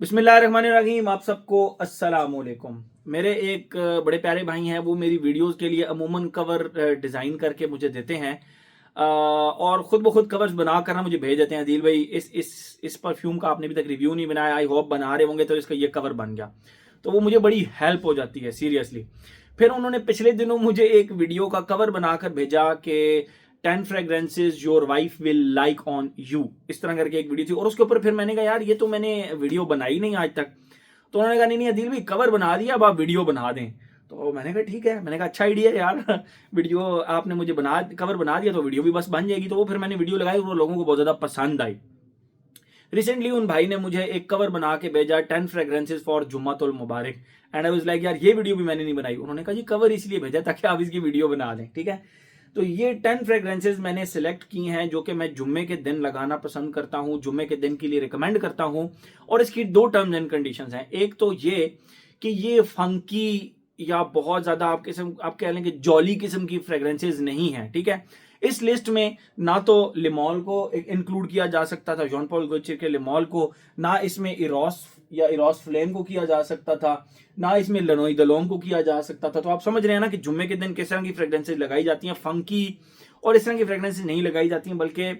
बिस्मिल्लाहिर्रहमानिर्रहीम। आप सबको अस्सलाम वालेकुम। मेरे एक बड़े प्यारे भाई हैं, वो मेरी वीडियोस के लिए अमूमन कवर डिज़ाइन करके मुझे देते हैं और ख़ुद ब खुद कवर्स बना कर ना मुझे भेज देते हैं। दिल भाई इस परफ्यूम का आपने अभी तक रिव्यू नहीं बनाया, आई होप बना रहे होंगे तो इसका ये कवर बन गया, तो वो मुझे बड़ी हेल्प हो जाती है सीरियसली। फिर उन्होंने पिछले दिनों मुझे एक वीडियो का कवर बनाकर भेजा कि 10 fragrances your wife will like on you, इस तरह करके एक वीडियो थी। और उसके ऊपर फिर मैंने कहा यार ये तो मैंने वीडियो बनाई नहीं आज तक। तो उन्होंने कहा नहीं नहीं अदील भाई कवर बना दिया, अब आप वीडियो बना दें। तो मैंने कहा ठीक है, मैंने कहा अच्छा आइडिया यार वीडियो आपने मुझे कवर बना दिया तो वीडियो भी बस बन जाएगी। तो वो फिर मैंने वीडियो लगाई, वो लोगों को बहुत ज़्यादा पसंद आई। रिसेंटली उन भाई ने मुझे एक कवर बना के भेजा 10 fragrances for Jummatul Mubarak, and I was like यार ये वीडियो भी मैंने नहीं बनाई। उन्होंने कहा जी कवर इसलिए भेजा ताकि आप इसकी वीडियो बना लें, ठीक है। तो ये 10 फ्रेग्रेंसेज मैंने सिलेक्ट की हैं जो कि मैं जुम्मे के दिन लगाना पसंद करता हूँ, जुम्मे के दिन के लिए रिकमेंड करता हूँ। और इसकी दो टर्म्स एंड कंडीशंस हैं। एक तो ये कि ये फंकी या बहुत ज़्यादा आप कह लें कि जॉली किस्म की फ्रेग्रेंसेज नहीं है, ठीक है। इस लिस्ट में ना तो लिमोल को इंक्लूड किया जा सकता था, जॉन पॉल गोचे के लिमोल को, ना इसमें इरोस या इरोस फ्लेम को किया जा सकता था, ना इसमें लनोई दलोंग को किया जा सकता था। तो आप समझ रहे हैं ना कि जुम्मे के दिन किस तरह की फ्रेग्रेंसेज लगाई जाती हैं, फंकी और इस तरह की फ्रेग्रेंसेज नहीं लगाई जाती हैं, बल्कि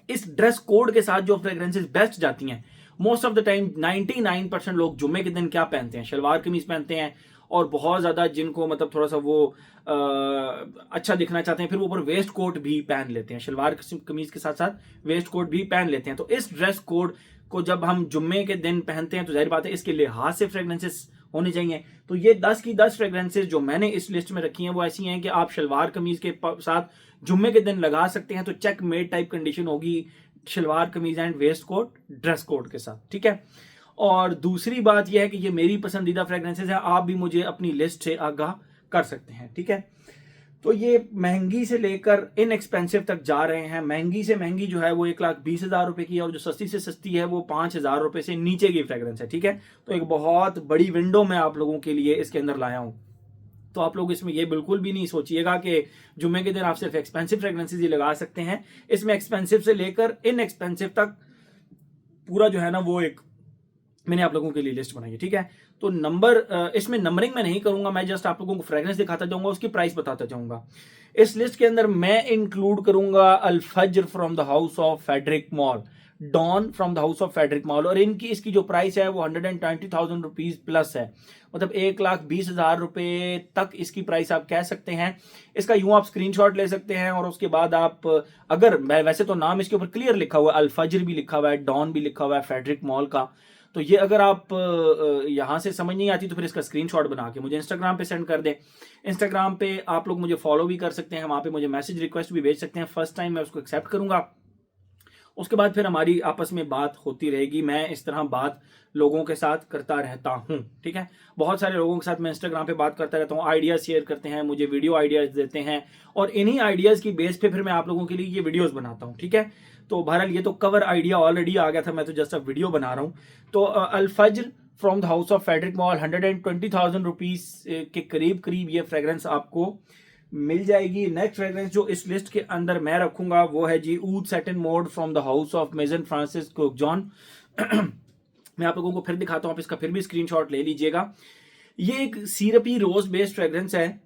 इस ड्रेस कोड के साथ जो फ्रेग्रेंसेज बेस्ट जाती हैं। मोस्ट ऑफ द टाइम 99% लोग जुम्मे के दिन क्या पहनते हैं, शलवार कमीज पहनते हैं। और बहुत ज़्यादा जिनको मतलब थोड़ा सा वो अच्छा दिखना चाहते हैं, फिर वो ऊपर वेस्ट कोट भी पहन लेते हैं, शलवार कमीज के साथ साथ वेस्ट कोट भी पहन लेते हैं। तो इस ड्रेस कोड को जब हम जुम्मे के दिन पहनते हैं तो जाहिर बात है इसके लिहाज से फ्रेग्रेंसेस होने चाहिए। तो ये 10 की 10 फ्रेग्रेंसेस जो मैंने इस लिस्ट में रखी हैं वो ऐसी हैं कि आप शलवार कमीज के साथ जुम्मे के दिन लगा सकते हैं। तो चेक मेड टाइप कंडीशन होगी shalwar kameez and waistcoat dress code के साथ, ठीक है। और दूसरी बात यह है कि ये मेरी पसंदीदा फ्रेग्रेंसेस है, आप भी मुझे अपनी लिस्ट से आगाह कर सकते हैं, ठीक है। तो ये महंगी से लेकर इनएक्सपेंसिव तक जा रहे हैं। महंगी से महंगी जो है वो 1,20,000 रुपए की है, और जो सस्ती से सस्ती है वो 5,000 रुपए से नीचे की फ्रेग्रेंस है, ठीक है। तो एक बहुत बड़ी विंडो मैं आप लोगों के लिए इसके अंदर लाया हूं। तो आप लोग इसमें ये बिल्कुल भी नहीं सोचिएगा कि जुम्मे के दिन आप सिर्फ एक्सपेंसिव फ्रेग्रेंसेस ही लगा सकते हैं। इसमें एक्सपेंसिव से लेकर इनएक्सपेंसिव तक पूरा जो है ना वो एक मैंने आप लोगों के लिए लिस्ट बनाई है, ठीक है। तो इसमें नंबरिंग मैं नहीं करूंगा, मैं जस्ट आप लोगों को फ्रेग्रेंस दिखाता जाऊंगा, उसकी प्राइस बताता जाऊंगा। इस लिस्ट के अंदर मैं इंक्लूड करूंगा Al Fajr from the house of Frederic Malle, Dawn from the house of Frederic Malle, और इसकी जो प्राइस है वो 120,000 रुपीज प्लस है, मतलब 1,20,000 रुपए तक इसकी प्राइस आप कह सकते हैं। इसका यूं आप स्क्रीनशॉट ले सकते हैं, और उसके बाद आप अगर वैसे तो नाम इसके ऊपर क्लियर लिखा हुआ है, अल फज्र भी लिखा हुआ है, डॉन भी लिखा हुआ है फेडरिक मॉल का। तो ये अगर आप यहाँ से समझ नहीं आती तो फिर इसका स्क्रीनशॉट बना के मुझे इंस्टाग्राम पे सेंड कर दें। इंस्टाग्राम पे आप लोग मुझे फॉलो भी कर सकते हैं, वहाँ पे मुझे मैसेज रिक्वेस्ट भी भेज सकते हैं। फर्स्ट टाइम मैं उसको एक्सेप्ट करूँगा, उसके बाद फिर हमारी आपस में बात होती रहेगी। मैं इस तरह बात लोगों के साथ करता रहता हूँ, ठीक है। बहुत सारे लोगों के साथ मैं इंस्टाग्राम पे बात करता रहता हूँ, आइडियाज़ शेयर करते हैं, मुझे वीडियो आइडियाज़ देते हैं, और इन्हीं आइडियाज़ की बेस पे फिर मैं आप लोगों के लिए ये वीडियोज़ बनाता हूँ, ठीक है। तो बहरहाल ये तो कवर आइडिया ऑलरेडी आ गया था, मैं तो जस्ट अब वीडियो बना रहा हूँ। तो Al Fajr from the house of Frederic Malle 120,000 rupees के करीब ये फ्रेग्रेंस आपको मिल जाएगी। नेक्स्ट फ्रेग्रेंस जो इस लिस्ट के अंदर मैं रखूंगा वो है जी Oud Satin Mood from the house of Maison Francis Kurkdjian. मैं आप लोगों को फिर दिखाता हूँ, आप इसका फिर भी स्क्रीनशॉट ले लीजिएगा। ये एक सीरपी रोज बेस्ड फ्रेग्रेंस है,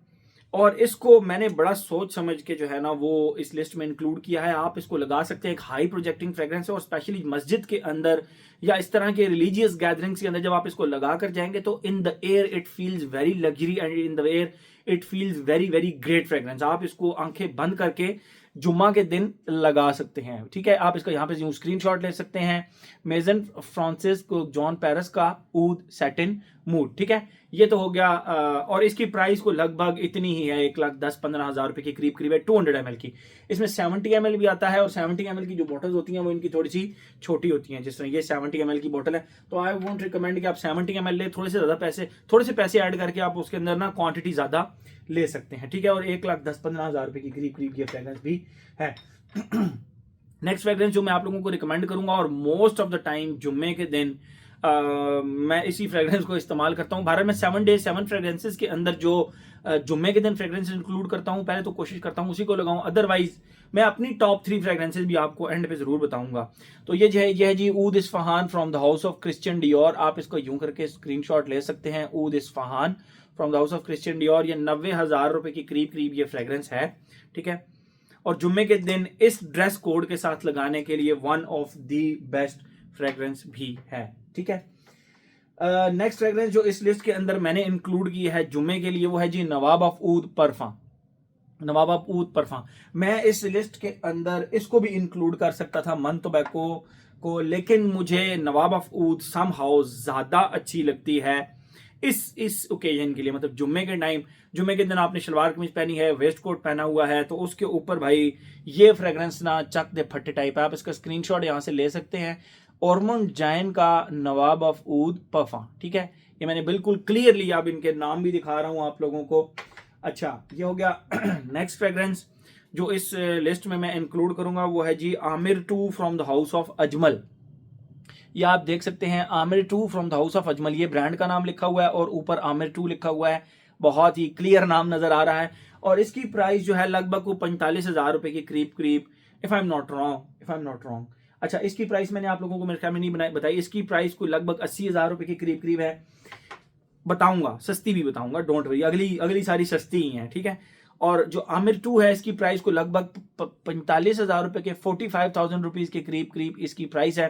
और इसको मैंने बड़ा सोच समझ के जो है ना वो इस लिस्ट में इंक्लूड किया है। आप इसको लगा सकते हैं, एक हाई प्रोजेक्टिंग फ्रेग्रेंस है, और स्पेशली मस्जिद के अंदर या इस तरह के रिलीजियस गैदरिंग्स के अंदर जब आप इसको लगा कर जाएंगे तो in the air it feels very luxury, and in the air it feels very very great fragrance. आप इसको आंखें बंद करके जुम्मा के दिन लगा सकते हैं, ठीक है। आप इसका यहाँ पे स्क्रीनशॉट ले सकते हैं, मेजन फ्रांसिस जॉन पेरिस का ऊद सेटिन मूड, ठीक है। ये तो हो गया, और इसकी प्राइस को लगभग इतनी ही है, 1,10-15,000 रुपए के करीब है, 200 ml की। इसमें 70 ml भी आता है, और 70 ml की जो बोटल्स होती हैं वो इनकी थोड़ी सी छोटी होती हैं, जिस तरह ये 70 ml की बोतल है। तो आई वोंट रिकमेंड कि आप 70 ml ले, थोड़े से पैसे ऐड करके आप उसके अंदर ना क्वांटिटी ज्यादा ले सकते हैं, ठीक है। और 1,10-15,000 रुपए की करीब ये फ्रेग्रेंस भी है। नेक्स्ट फ्रेग्रेंस जो मैं आप लोगों को रिकमेंड करूंगा, और मोस्ट ऑफ द टाइम जुम्मे के दिन मैं इसी फ्रेग्रेंस को इस्तेमाल करता हूँ। भारत में 7 days 7 फ्रेग्रेंसेस के अंदर जो जुम्मे के दिन फ्रेग्रेंस इंक्लूड करता हूँ, पहले तो कोशिश करता हूँ उसी को लगाऊं, अदरवाइज मैं अपनी टॉप 3 फ्रेग्रेंसेस भी आपको एंड पे जरूर बताऊंगा। तो ये है जी Oud Ispahan from the house of Christian Dior. आप इसको यूं करके स्क्रीनशॉट ले सकते हैं, Oud Ispahan from the house of Christian Dior. ये 90,000 रुपए की करीब ये फ्रेग्रेंस है, ठीक है। और जुम्मे के दिन इस ड्रेस कोड के साथ लगाने के लिए one of the best fragrance भी है, ठीक है। नेक्स्ट फ्रेग्रेंस जो इस लिस्ट के अंदर मैंने इंक्लूड की है जुम्मे के लिए, वो है जी नवाब ऑफ ऊद परफा। नवाब ऑफ ऊद परफा, मैं इस लिस्ट के अंदर इसको भी इंक्लूड कर सकता था, मन टोबैको को, लेकिन मुझे नवाब ऑफ ऊद समहाउ ज्यादा अच्छी लगती है इस ओकेजन के लिए। मतलब जुम्मे के टाइम, जुम्मे के दिन आपने शलवार कमीज पहनी है, वेस्ट कोट पहना हुआ है, तो उसके ऊपर भाई ये फ्रेग्रेंस ना चक दे फट्टे टाइप है। आप इसका स्क्रीनशॉट यहां से ले सकते हैं, ऑर्मोंड जाइन का नवाब ऑफ ऊद परफा, ठीक है। ये मैंने बिल्कुल क्लियरली अब इनके नाम भी दिखा रहा हूं आप लोगों को। अच्छा, ये हो गया। नेक्स्ट फ्रेग्रेंस जो इस लिस्ट में मैं इंक्लूड करूंगा वो है जी Aamir 2 from the house of Ajmal. ये आप देख सकते हैं, Aamir 2 from the house of Ajmal, ये ब्रांड का नाम लिखा हुआ है और ऊपर आमिर 2 लिखा हुआ है, बहुत ही क्लियर नाम नजर आ रहा है। और इसकी प्राइस जो है लगभग 45,000 रुपए के करीब, if I am not wrong. अच्छा, इसकी प्राइस मैंने आप लोगों को मेरे ख्याल में नहीं बताई, इसकी प्राइस को लगभग 80,000 रुपए के करीब है। बताऊंगा, सस्ती भी बताऊंगा, डोंट वरी, अगली सारी सस्ती ही है, ठीक है। और जो आमिर 2 है, इसकी प्राइस को लगभग 45,000 रुपए के 45,000 रुपीज के करीब इसकी प्राइस है।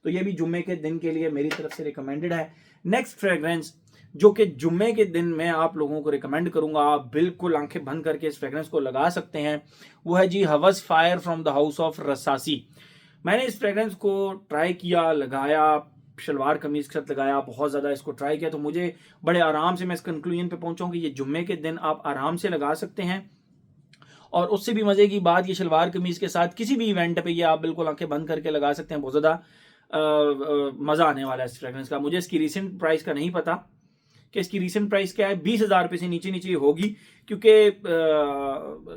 तो ये भी जुम्मे के दिन के लिए मेरी तरफ से रिकमेंडेड है। नेक्स्ट फ्रेग्रेंस जो कि जुम्मे के दिन मैं आप लोगों को रिकमेंड करूंगा, आप बिल्कुल आंखें बंद करके इस फ्रेग्रेंस को लगा सकते हैं, वो है जी Hawas fire from the house of Rasasi. मैंने इस फ्रेग्रेंस को ट्राई किया, लगाया, शलवार कमीज के साथ लगाया, बहुत ज्यादा इसको ट्राई किया, तो मुझे बड़े आराम से मैं इस कंक्लूजन पे पहुंचा कि ये जुम्मे के दिन आप आराम से लगा सकते हैं। और उससे भी मजे की बात, ये शलवार कमीज के साथ किसी भी इवेंट पे ये आप बिल्कुल आंखें बंद करके लगा सकते हैं। बहुत ज्यादा मजा आने वाला है इस फ्रेग्रेंस का। मुझे इसकी रिसेंट प्राइस का नहीं पता कि इसकी रिसेंट प्राइस क्या है, 20,000 रुपये से नीचे होगी, क्योंकि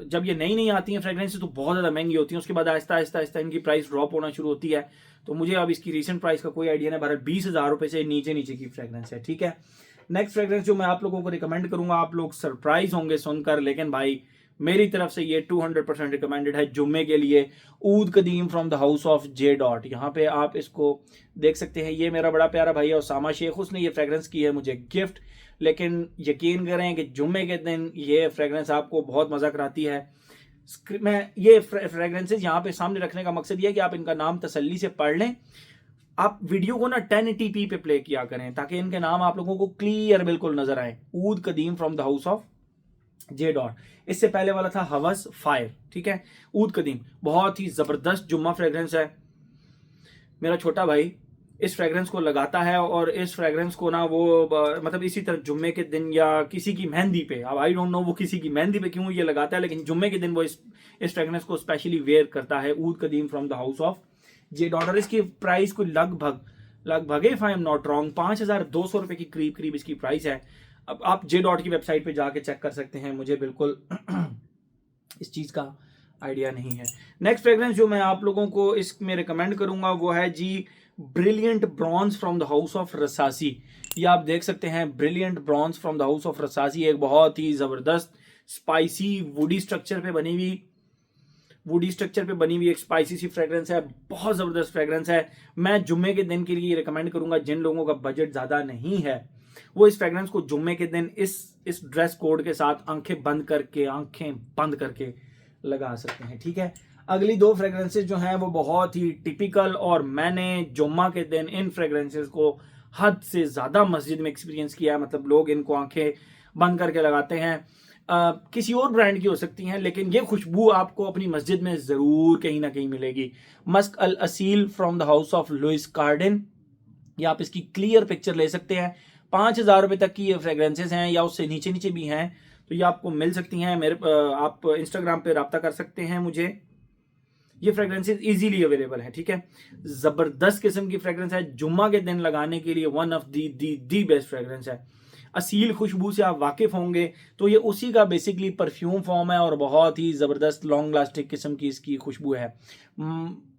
जब ये नई आती हैं फ्रेग्रेंसेस तो बहुत ज़्यादा महंगी होती हैं, उसके बाद आहिस्ता इनकी प्राइस ड्रॉप होना शुरू होती है। तो मुझे अब इसकी रिसेंट प्राइस का कोई आइडिया नहीं, बहरहाल 20,000 रुपये से नीचे की फ्रेग्रेंस है, ठीक है। नेक्स्ट फ्रेग्रेंस जो मैं आप लोगों को रिकमेंड करूंगा, आप लोग सरप्राइज होंगे सुनकर, लेकिन भाई मेरी तरफ से ये 200% रिकमेंडेड है जुम्मे के लिए, ऊद कदीम from the house of J dot. यहाँ पे आप इसको देख सकते हैं, ये मेरा बड़ा प्यारा भाई है उसामा शेख, उसने ये फ्रेग्रेंस की है मुझे गिफ्ट। लेकिन यकीन करें कि जुम्मे के दिन ये फ्रेग्रेंस आपको बहुत मजा कराती है। मैं ये फ्रेग्रेंसेस यहाँ पे सामने रखने का मकसद ये है कि आप इनका नाम तसल्ली से पढ़ लें। आप वीडियो को ना 1080p पे प्ले किया करें ताकि इनके नाम आप लोगों को क्लियर बिल्कुल नजर आए। ऊद कदीम from the house of J dot, इससे पहले वाला था हवस फायर, ठीक है। ऊद कदीम बहुत ही जबरदस्त जुम्मा फ्रेग्रेंस है। मेरा छोटा भाई इस फ्रेग्रेंस को लगाता है और इस फ्रेग्रेंस को ना वो मतलब इसी तरह जुम्मे के दिन या किसी की मेहंदी पे, अब आई डोंट नो वो किसी की मेहंदी पे क्यों ये लगाता है, लेकिन जुम्मे के दिन वो इस फ्रेग्रेंस को स्पेशली वेयर करता है। ऊद कदीम from the house of J dot, और इसकी प्राइस को लगभग if I am not wrong 5,200 रुपए की करीब इसकी प्राइस है। अब आप जे डॉट की वेबसाइट पे जाके चेक कर सकते हैं, मुझे बिल्कुल इस चीज का आइडिया नहीं है। नेक्स्ट फ्रेग्रेंस जो मैं आप लोगों को इसमें रिकमेंड करूंगा वो है जी Brilliant Bronze from the house of Rasasi. ये आप देख सकते हैं, Brilliant Bronze from the house of Rasasi, एक बहुत ही जबरदस्त स्पाइसी वुडी स्ट्रक्चर पे बनी हुई एक स्पाइसी सी फ्रेग्रेंस है, बहुत जबरदस्त फ्रेग्रेंस है। मैं जुम्मे के दिन के लिए रिकमेंड करूंगा, जिन लोगों का बजट ज्यादा नहीं है वो इस फ्रेग्रेंस को जुम्मे के दिन इस ड्रेस कोड के साथ आंखें बंद करके लगा सकते हैं, ठीक है। अगली दो फ्रेग्रेंसेस जो हैं वो बहुत ही टिपिकल, और मैंने जुम्मा के दिन इन फ्रेग्रेंसेस को हद से ज्यादा मस्जिद में एक्सपीरियंस किया है। मतलब लोग इनको आंखें बंद करके लगाते हैं। किसी और ब्रांड की हो सकती हैं, लेकिन ये खुशबू आपको अपनी मस्जिद में जरूर कहीं ना कहीं मिलेगी। Musk Al Aseel from the house of Louis Cardin, ये आप इसकी क्लियर पिक्चर ले सकते हैं। 5,000 रुपए तक की ये फ्रेग्रेंसेस हैं, या उससे नीचे भी हैं, तो ये आपको मिल सकती हैं। आप इंस्टाग्राम पे रब्ता कर सकते हैं मुझे। ये फ्रेग्रेंसेस इजीली अवेलेबल है, ठीक है। जबरदस्त किस्म की फ्रेग्रेंस है, जुम्मा के दिन लगाने के लिए one of the best fragrance है। असील खुशबू से आप वाकिफ होंगे, तो ये उसी का बेसिकली परफ्यूम फॉर्म है और बहुत ही जबरदस्त लॉन्ग लास्टिक किस्म की इसकी खुशबू है।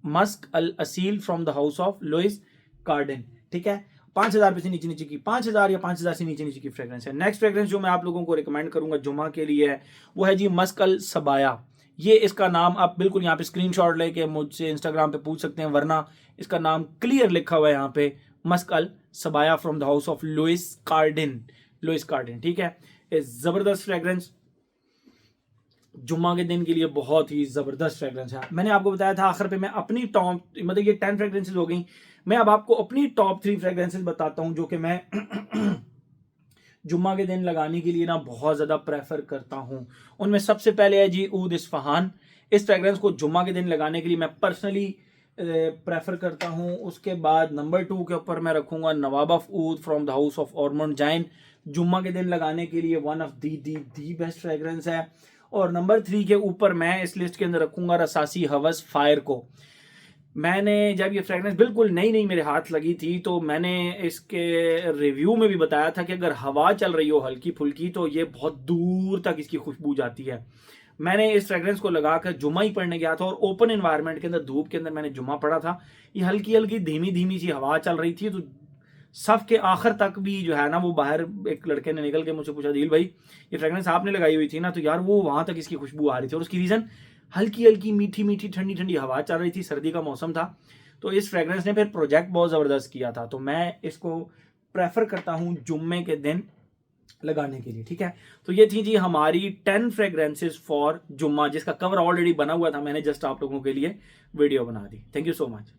Musk Al Aseel from the house of Louis Cardin, ठीक है। 5,000 से नीचे नीचे की, 5,000 या 5,000 से नीचे नीचे की फ्रेग्रेंस है। नेक्स्ट फ्रेग्रेंस जो मैं आप लोगों को रिकमेंड करूंगा जुम्मा के लिए है वो है जी मस्क अल सबाया। ये इसका नाम आप बिल्कुल यहाँ पे स्क्रीनशॉट लेके मुझसे इंस्टाग्राम पे पूछ सकते हैं, वरना इसका नाम क्लियर लिखा हुआ है यहाँ पे, Musk Al Sabaya from the house of Louis Cardin. ठीक है, जबरदस्त फ्रेग्रेंस जुम्मा के दिन के लिए बहुत ही जबरदस्त फ्रेग्रेंस है। मैंने आपको बताया था आखिर पे मैं अपनी टॉप, मतलब ये 10 फ्रेग्रेंसेस हो गई, मैं अब आपको अपनी टॉप 3 फ्रेग्रेंसेस बताता हूं जो कि मैं जुम्मा के दिन लगाने के लिए ना बहुत ज़्यादा प्रेफर करता हूं। उनमें सबसे पहले है जी ऊद इस्फहान। इस फ्रेग्रेंस को जुम्मा के दिन लगाने के लिए मैं पर्सनली प्रेफर करता हूं। उसके बाद नंबर 2 के ऊपर मैं रखूंगा Nawab of Oud from the house of Ormonde Jayne. जुम्मा के दिन लगाने के लिए one of the best fragrance है। और नंबर 3 के ऊपर मैं इस लिस्ट के अंदर रखूंगा रसासी हवस फायर को। मैंने जब ये फ्रेग्रेंस बिल्कुल नई नई मेरे हाथ लगी थी तो मैंने इसके रिव्यू में भी बताया था कि अगर हवा चल रही हो हल्की फुल्की तो ये बहुत दूर तक इसकी खुशबू जाती है। मैंने इस फ्रेग्रेंस को लगाकर जुम्मा ही पढ़ने गया था और ओपन एनवायरनमेंट के अंदर धूप के अंदर मैंने जुम्मा पढ़ा था। ये हल्की हल्की धीमी धीमी सी हवा चल रही थी, तो सफ के आखिर तक भी जो है ना वो बाहर एक लड़के ने निकल के मुझसे पूछा, दिल भाई ये फ्रेग्रेंस आपने लगाई हुई थी ना, तो यार वो वहां तक इसकी खुशबू आ रही थी। और उसकी रीजन हल्की हल्की मीठी मीठी ठंडी ठंडी हवा चल रही थी, सर्दी का मौसम था। तो इस फ्रेग्रेंस ने फिर प्रोजेक्ट बहुत ज़बरदस्त किया था, तो मैं इसको प्रेफर करता हूँ जुम्मे के दिन लगाने के लिए। ठीक है, तो ये थी जी हमारी 10 फ्रेग्रेंसेस फॉर जुम्मा, जिसका कवर ऑलरेडी बना हुआ था, मैंने जस्ट आप लोगों के लिए वीडियो बना दी। Thank you so much.